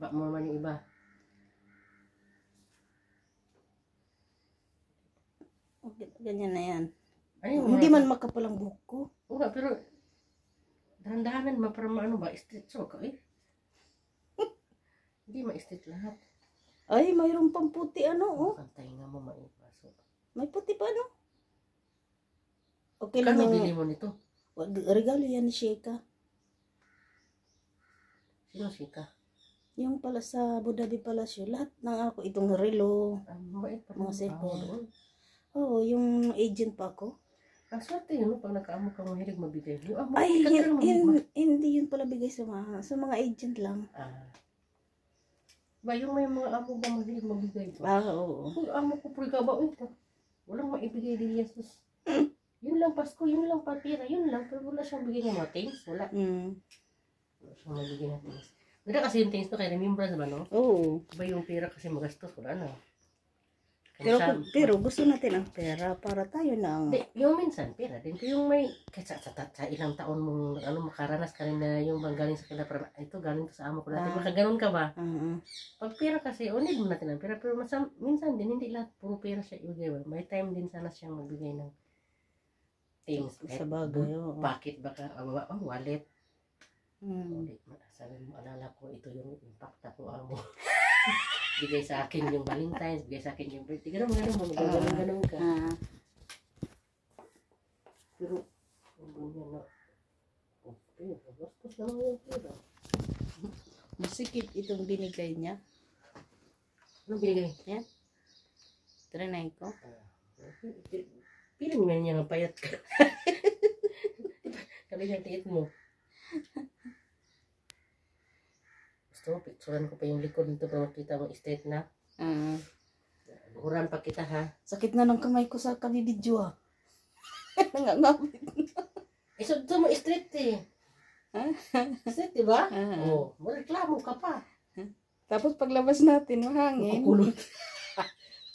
Baba mo naman yung iba. Okay, ganyan na yan. Ano Hindi man makapal ang buhok ko. Oo nga, pero dahan-dahanan ma para maano ba? Straight so ka eh. Hindi ma-straight lahat. Ay, mayroon pang puti ano, oh. Kantay nga mo maipaso. May puti pa, ano? Okay lang Kano yung... bili mo nito? Regalo yan ni Sheikah. Sino sika? Yung pala sa Abu Dhabi Palacio, lahat ng ako, itong relo, Mabait pa mga mga cellphone. doon. Oo, yung agent pa ako. Ang swerte yun, pag nakaamo ka mahilig mabigay. Yung amo, Ay, hindi hindi yun pala bigay sa mga agent lang. Ba, yung may mga amo ba mahilig mabigay ba? Oo. Kung amo ko puri ka ba, walang maibigay din Jesus. Yun lang Pasko, yun lang patira, yun lang. Pero wala siyang bigay ng mga things, wala. Wala siyang mabigay ng things. Ganda kasi yung things to, kaya remembrance ba, no? Oo. Ba yung pera kasi magastos, wala na. Pero gusto natin ang pera para tayo na ang... Yung minsan, pera din. Pero yung may, kasi sa ilang taon mong makaranas ka rin na yung bang galing sa kila, ito galing to sa amo ko natin. Baka ganun ka ba? Pag pera kasi, need mo natin ang pera. Pero minsan din, hindi lahat puro pera siya ibigay. May time din sana siyang magbigay ng things. Sa bagay, Bakit baka, wallet. Mm. Sabi mo, alala ko, ito yung impact ako amo. Bigay sa akin yung Valentine's, bigay sa akin yung birthday. Ganun ka. Pero, ganyan na. Okay, bastos naman yung pera. Masikip itong binigay niya. Ano binigay? Yan. Trinay ko. Piling mo niya ng payat ka. Kami yung tiit mo. Gusto mo, picturean ko pa yung likod nito para makita mo straight na. Buhuran pa kita ha. Sakit na ng kamay ko sa kabibidyo ah. Nangangapit. So mo straight eh. Straight diba? Oo. Reklamo ka pa. Tapos paglabas natin, mahangin. Makukulot.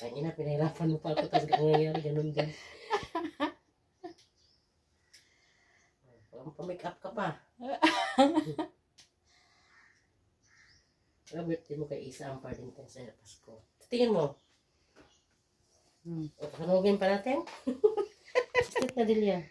Ay ina, pinahirapan mo pa ako. Tapos nangyayari ganun din. Pa-make up ka pa. Birthday mo kay Isa ang parting time sa Pasko. Tingin mo. O, pasanugin pa natin. Straight na din yan.